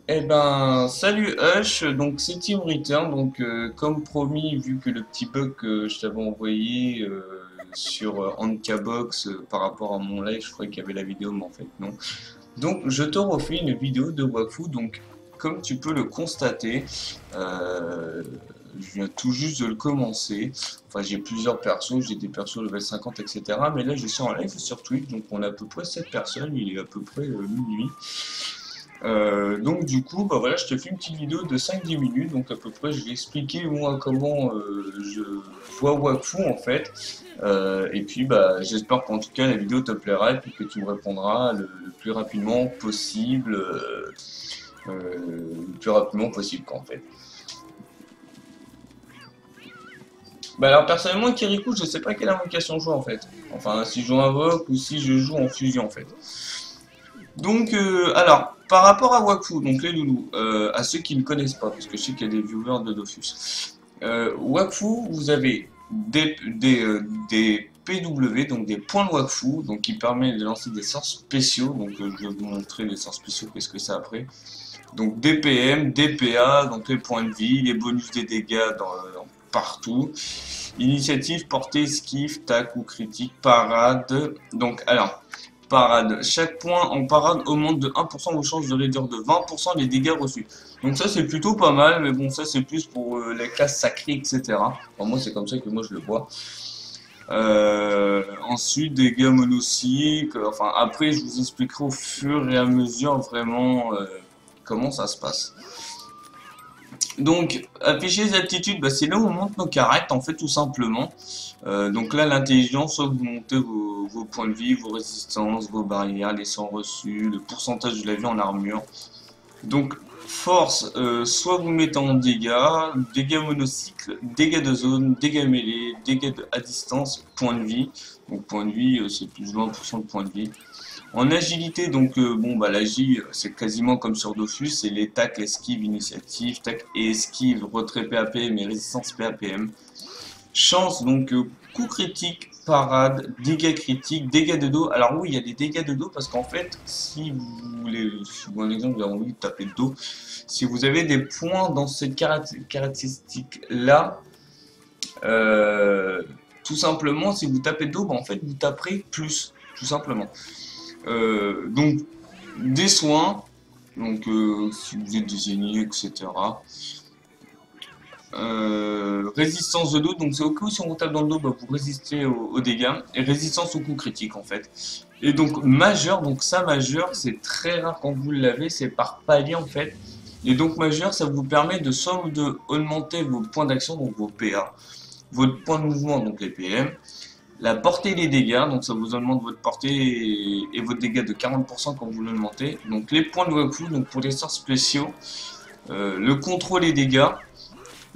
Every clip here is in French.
Eh ben, salut Hush, donc c'est Team Return, donc comme promis, vu que le petit bug que je t'avais envoyé sur Ankabox par rapport à mon live, je croyais qu'il y avait la vidéo, mais en fait non. Donc je te refais une vidéo de Wakfu, donc comme tu peux le constater, euh, je viens tout juste de le commencer, enfin j'ai plusieurs persos, j'ai des persos level 50, etc. Mais là je suis en live sur Twitch, donc on a à peu près 7 personnes, il est à peu près minuit. Donc du coup, bah voilà, je te fais une petite vidéo de 5-10 minutes, donc à peu près je vais expliquer moi comment je vois Wakfu en fait. Et puis bah j'espère qu'en tout cas la vidéo te plaira et puis que tu me répondras le plus rapidement possible, le plus rapidement possible quoi, en fait. Bah alors personnellement Kirikou, je sais pas quelle invocation je joue en fait. Enfin si je joue invoque ou si je joue en fusion en fait. Donc, alors, par rapport à Wakfu, donc les loulous, à ceux qui ne connaissent pas, parce que je sais qu'il y a des viewers de Dofus. Wakfu, vous avez des PW, donc des points de Wakfu, donc qui permet de lancer des sorts spéciaux. Donc, je vais vous montrer les sorts spéciaux, qu'est-ce que c'est après. Donc, DPM, DPA, donc les points de vie, les bonus des dégâts partout. Initiative, portée, esquive, tac ou critique, parade. Donc, alors, parade. Chaque point en parade augmente de 1% vos chances de réduire de 20% les dégâts reçus. Donc ça c'est plutôt pas mal, mais bon ça c'est plus pour les classes sacrées, etc. Enfin, moi c'est comme ça que moi je le vois. Ensuite dégâts monocycles. Enfin après je vous expliquerai au fur et à mesure vraiment comment ça se passe. Donc, afficher les aptitudes, bah, c'est là où on monte nos caractères, en fait, tout simplement. Donc là, l'intelligence, soit vous montez vos points de vie, vos résistances, vos barrières, les sangs reçus, le pourcentage de la vie en armure. Donc, force, soit vous mettez en dégâts, dégâts monocycle, dégâts de zone, dégâts mêlés, à distance, points de vie. Donc, point de vie, c'est plus de 20% de points de vie. En agilité, donc bon bah l'agi c'est quasiment comme sur Dofus, c'est les tac, esquive, initiative, tac et esquive, retrait PAPM et résistance PAPM. Chance donc coup critique, parade, dégâts critiques, dégâts de dos. Alors oui, il y a des dégâts de dos parce qu'en fait, si vous voulez, si vous un exemple, vous avez envie de taper le dos, si vous avez des points dans cette caractéristique là, euh, tout simplement, si vous tapez le dos, bah, en fait vous taperez plus, tout simplement. Donc des soins, donc si vous êtes désigné, etc. Résistance de dos, donc c'est au cas où si on vous tape dans le dos, bah, vous résistez aux dégâts. Et résistance aux coups critiques en fait. Et donc majeur, donc ça majeur, c'est très rare quand vous l'avez, c'est par palier en fait. Et donc majeur, ça vous permet de soit de augmenter vos points d'action, donc vos PA, votre point de mouvement, donc les PM, la portée des dégâts, donc ça vous augmente votre portée et votre dégâts de 40% quand vous l'augmentez. Donc les points de Waku, donc pour les sorts spéciaux, le contrôle des dégâts,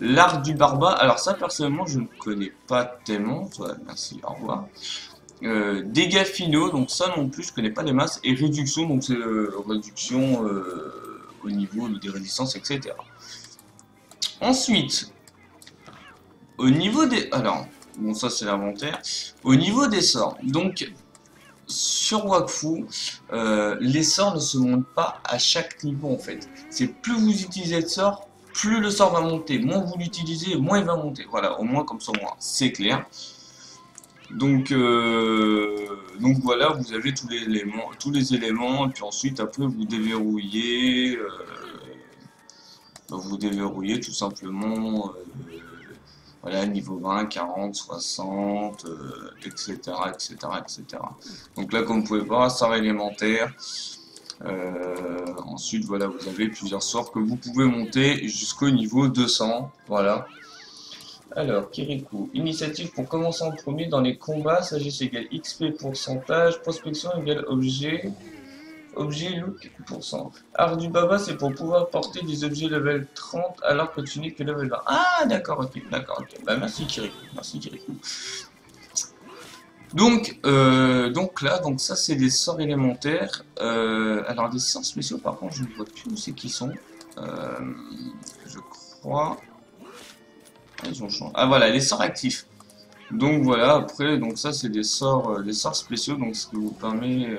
l'art du barbare. Alors ça personnellement je ne connais pas tellement. Ouais, merci, au revoir. Dégâts finaux, donc ça non plus je connais pas les masses. Et réduction, donc c'est réduction au niveau des résistances, etc. Ensuite, au niveau des... Alors, bon ça c'est l'inventaire. Au niveau des sorts, donc sur Wakfu, les sorts ne se montent pas à chaque niveau en fait. C'est plus vous utilisez de sorts, plus le sort va monter. Moins vous l'utilisez, moins il va monter. Voilà, au moins comme ça, moi, c'est clair. Donc voilà, vous avez tous les éléments, et puis ensuite après vous déverrouillez tout simplement. Voilà, niveau 20, 40, 60, etc., etc., etc. Donc là, comme vous pouvez voir, sort élémentaire. Ensuite, voilà, vous avez plusieurs sorts que vous pouvez monter jusqu'au niveau 200. Voilà. Alors, Kirikou, initiative pour commencer en premier dans les combats, sagesse égale XP pourcentage, prospection égale objet look %. Art du Baba, c'est pour pouvoir porter des objets level 30 alors que tu n'es que level 20. Ah, d'accord, ok, d'accord, ok. Bah, merci Kirikou, merci Kirikou. Donc là, donc ça c'est des sorts élémentaires. Alors des sorts spéciaux, par contre, je ne vois plus où c'est qu'ils sont. Euh, je crois. Ah, ils ont changé. Ah voilà, les sorts actifs. Donc voilà, après, donc ça c'est des sorts spéciaux, donc ce qui vous permet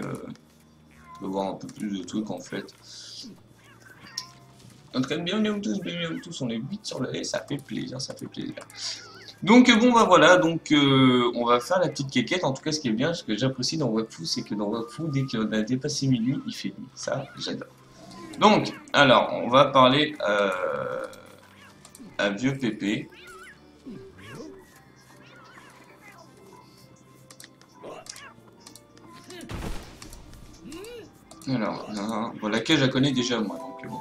de voir un peu plus de trucs en fait. En tout cas, bienvenue à vous tous, on est 8 sur le et ça fait plaisir, ça fait plaisir. Donc bon bah voilà, donc on va faire la petite quéquette. En tout cas, ce qui est bien, ce que j'apprécie dans Wakfu, c'est que dans Wakfu, dès qu'on a dépassé minuit, il fait nuit. Ça, j'adore. Donc, alors, on va parler à vieux Pépé. Alors, bon, laquelle je la connais déjà moi, donc bon.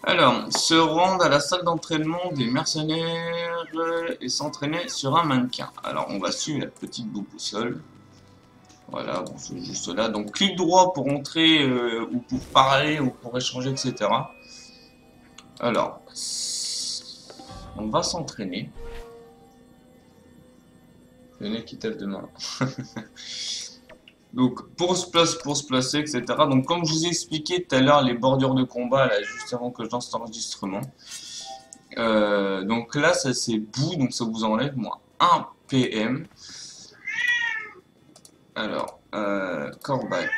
Alors, se rendre à la salle d'entraînement des mercenaires et s'entraîner sur un mannequin. Alors, on va suivre la petite boussole. Voilà, bon, c'est juste là. Donc, clic droit pour entrer ou pour parler ou pour échanger, etc. Alors, on va s'entraîner. Le nez qui tape de main. Donc, pour se placer, etc. Donc, comme je vous ai expliqué tout à l'heure, les bordures de combat, là, juste avant que je lance cet enregistrement. Donc là, ça c'est bout, donc ça vous enlève, moi, 1 PM. Alors, Corbac.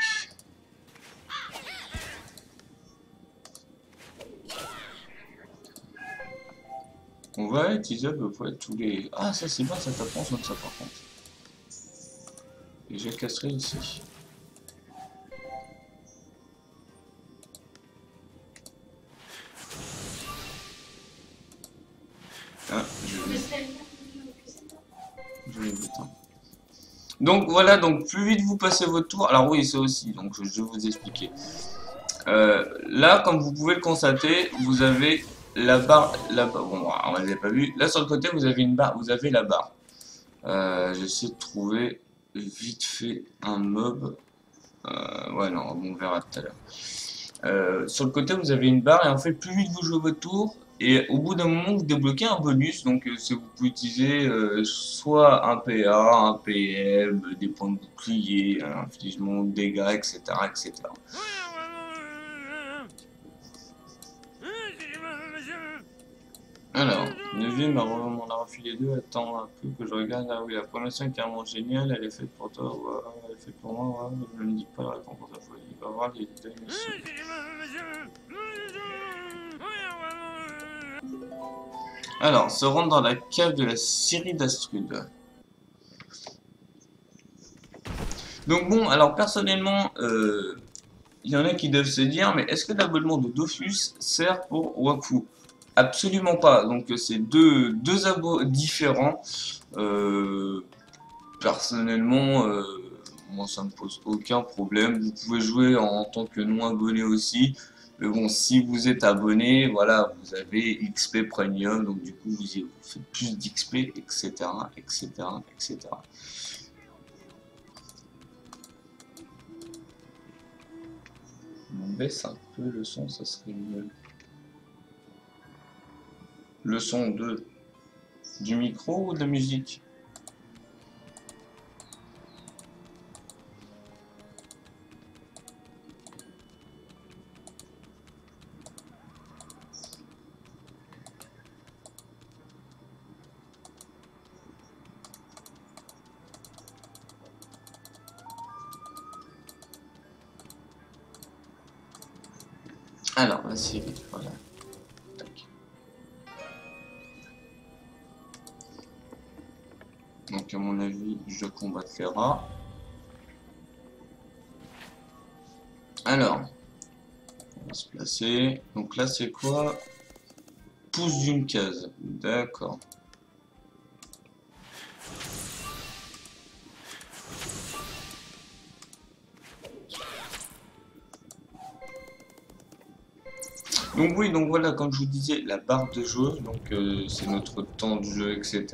On va utiliser à peu près tous les... Ah, ça c'est bien, ça t'apprend ça par contre. Et j'ai cassé ici. Ah, je vais le bouton. Donc voilà, donc plus vite vous passez votre tour. Alors oui, ça aussi, donc je vais vous expliquer. Là, comme vous pouvez le constater, vous avez la barre, bon, on ne l'a pas vu. Là, sur le côté, vous avez une barre, vous avez la barre. J'essaie de trouver vite fait un mob. Ouais, non, on verra tout à l'heure. Sur le côté, vous avez une barre et en fait, plus vite vous jouez votre tour, et au bout d'un moment, vous débloquez un bonus. Donc, vous pouvez utiliser soit un PA, un PM, des points de bouclier, un infligement de dégâts, etc., etc. Alors, Neville m'en a refilé deux. Attends un peu que je regarde. Ah oui, la première scène est carrément géniale. Elle est faite pour toi. Ouais, elle est faite pour moi. Ouais, mais ne me dis pas la réponse pour ta folie. Il va voir les détails ici. Alors, se rendre dans la cave de la Syrie d'Astrude. Donc bon, alors personnellement, il y en a qui doivent se dire, mais est-ce que l'abonnement de Dofus sert pour Wakfu? Absolument pas. Donc c'est deux abos différents. Personnellement, moi ça me pose aucun problème. Vous pouvez jouer en tant que non abonné aussi. Mais bon, si vous êtes abonné, voilà, vous avez XP Premium, donc du coup vous faites plus d'XP, etc., etc., etc. On baisse un peu le son, ça serait mieux. Le son du micro ou de la musique? Alors, la série, voilà. Tac. Donc, à mon avis, je combattrai Ra. Alors, on va se placer. Donc là, c'est quoi? Pouce d'une case. D'accord. Donc oui, donc voilà, comme je vous disais, la barre de jeu, donc c'est notre temps de jeu, etc.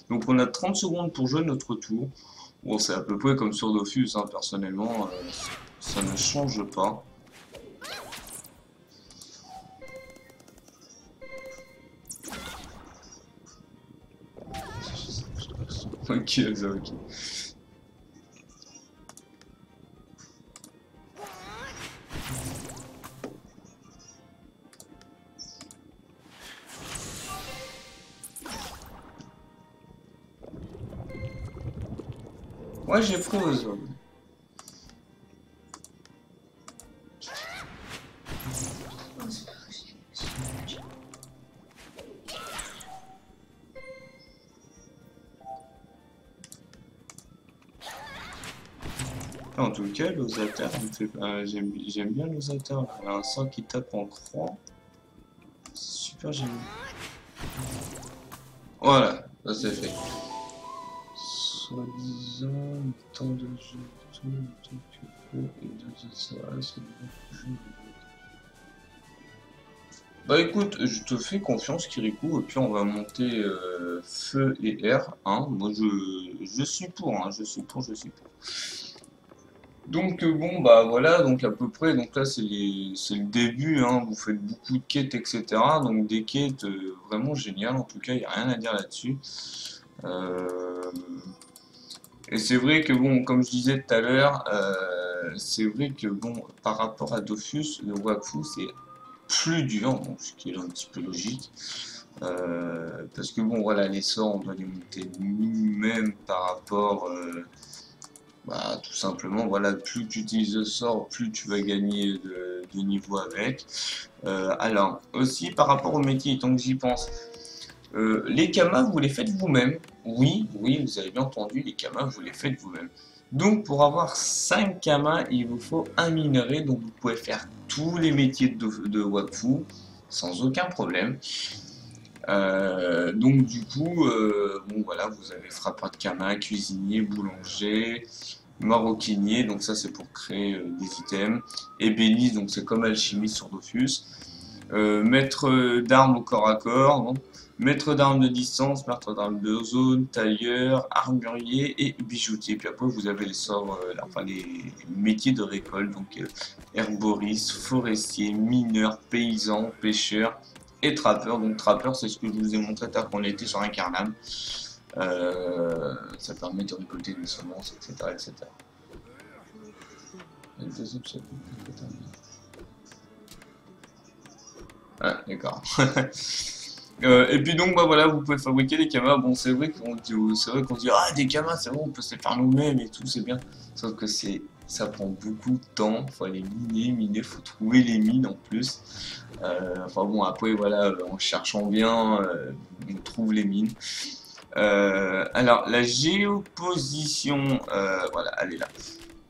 Donc on a 30 secondes pour jouer notre tour. Bon, c'est à peu près comme sur Dofus, hein, personnellement, ça ne change pas. Ok, ça, ok. Ouais, j'ai pris aux hommes. En tout cas, l'osateur, j'aime bien l'osateur. Il y a un sort qui tape en croix. Super génial. Voilà, ça c'est fait. Soi-disant, temps de jeu, tout que peu, et de ça, c'est bon. Bah écoute, je te fais confiance, Kirikou, et puis on va monter feu et air. Hein. Moi, je suis pour, hein, je suis pour. Donc bon bah voilà donc à peu près donc là c'est le début hein, vous faites beaucoup de quêtes etc donc des quêtes vraiment géniales en tout cas il n'y a rien à dire là-dessus. Euh, et c'est vrai que bon comme je disais tout à l'heure c'est vrai que bon par rapport à Dofus le Wakfu c'est plus dur donc ce qui est un petit peu logique parce que bon voilà les sorts on doit les monter nous-mêmes par rapport bah, tout simplement, voilà, plus tu utilises le sort, plus tu vas gagner de niveau avec. Alors, aussi par rapport au métier, tant que j'y pense, les kamas, vous les faites vous-même. Oui, oui, vous avez bien entendu, les kamas, vous les faites vous-même. Donc, pour avoir 5 kamas, il vous faut un minerai, donc vous pouvez faire tous les métiers de Wakfu sans aucun problème. Donc du coup, bon voilà, vous avez frappeur de kama, cuisinier, boulanger, maroquinier, donc ça c'est pour créer des items, ébéniste, donc c'est comme alchimiste sur Dofus, maître d'armes au corps à corps, non maître d'armes de distance, maître d'armes de zone, tailleur, armurier et bijoutier. Puis après vous avez les sorts, enfin les métiers de récolte, donc herboriste, forestier, mineur, paysan, pêcheur et trappeur. Donc trappeur c'est ce que je vous ai montré tout à l'heure qu'on était sur un carnam. Ça permet de récolter des semences, etc. etc. Et le deuxième chapitre, ah, d'accord. Et puis donc bah voilà vous pouvez fabriquer des kamas. Bon c'est vrai qu'on dit ah des kamas c'est bon on peut se les faire nous-mêmes et tout c'est bien. Sauf que ça prend beaucoup de temps, faut aller miner, faut trouver les mines en plus. Enfin bon après voilà en cherchant bien on trouve les mines. Alors la géoposition voilà elle est là.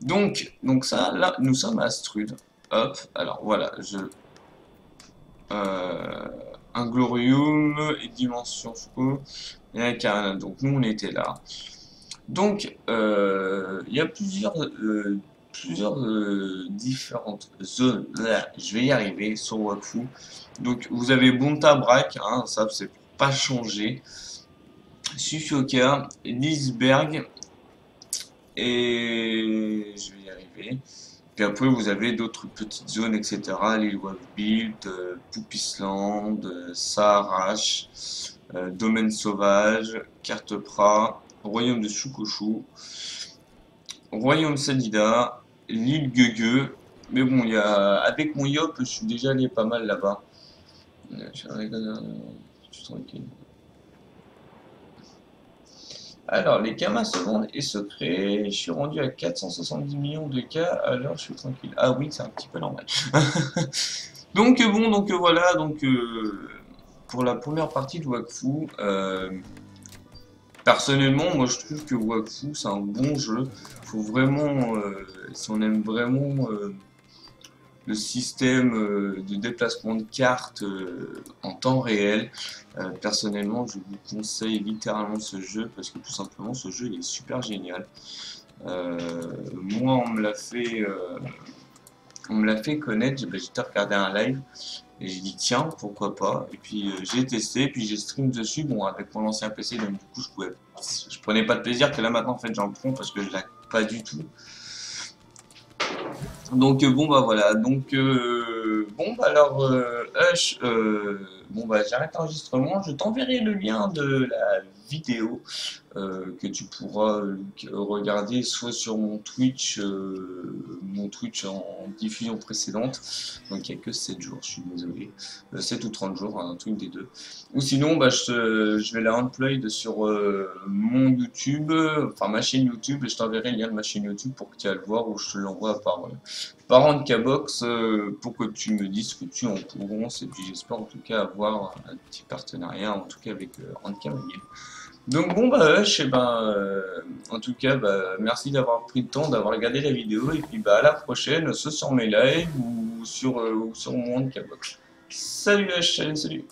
Donc ça là nous sommes à Astrud. Hop alors voilà euh, Inglorium et Dimension Scope et un Carana. Donc nous on était là. Donc il y a plusieurs différentes zones. Là, je vais y arriver sur Wakfu. Donc vous avez Bonta Brac, hein, ça c'est pas changé. Sufioka, Lisberg et je vais y arriver. Puis après, vous avez d'autres petites zones, etc. L'île Wavbild, Poupisland, Saharash, Domaine Sauvage, Cartepra, Royaume de Chukoshu, Royaume Sadida, l'île Guegueux. Mais bon, avec mon Yop, je suis déjà allé pas mal là-bas. Je suis tranquille. Alors, les kamas secondes et secrets, je suis rendu à 470 millions de cas, alors je suis tranquille. Ah oui, c'est un petit peu normal. Donc bon, donc voilà, donc pour la première partie de Wakfu, personnellement, moi je trouve que Wakfu c'est un bon jeu. Faut vraiment, si on aime vraiment le système de déplacement de cartes en temps réel. Personnellement, je vous conseille littéralement ce jeu parce que tout simplement ce jeu il est super génial. Moi, on me l'a fait connaître. J'étais regardé un live et j'ai dit tiens pourquoi pas. Et puis j'ai testé, puis j'ai stream dessus. Bon, avec mon ancien PC, donc du coup je prenais pas de plaisir que là maintenant en fait j'en prends parce que je l'ai pas du tout. Donc bon bah voilà, donc bon bah alors Hush, bon bah j'arrête l'enregistrement, je t'enverrai le lien de la vidéo que tu pourras regarder soit sur mon Twitch en diffusion précédente, donc il n'y a que 7 jours, je suis désolé, 7 ou 30 jours, un truc des deux. Ou sinon bah je vais la unploid sur mon YouTube, enfin ma chaîne YouTube, et je t'enverrai le lien de ma chaîne YouTube pour que tu ailles le voir ou je te l'envoie par par Handcabox pour que tu me dises ce que tu en penses. Et puis j'espère en tout cas avoir un petit partenariat, en tout cas avec Handcam. Donc bon bah Hush, et ben, en tout cas bah, merci d'avoir pris le temps d'avoir regardé la vidéo et puis bah à la prochaine, soit sur mes lives ou sur mon Handcabox. Salut Hush, salut salut.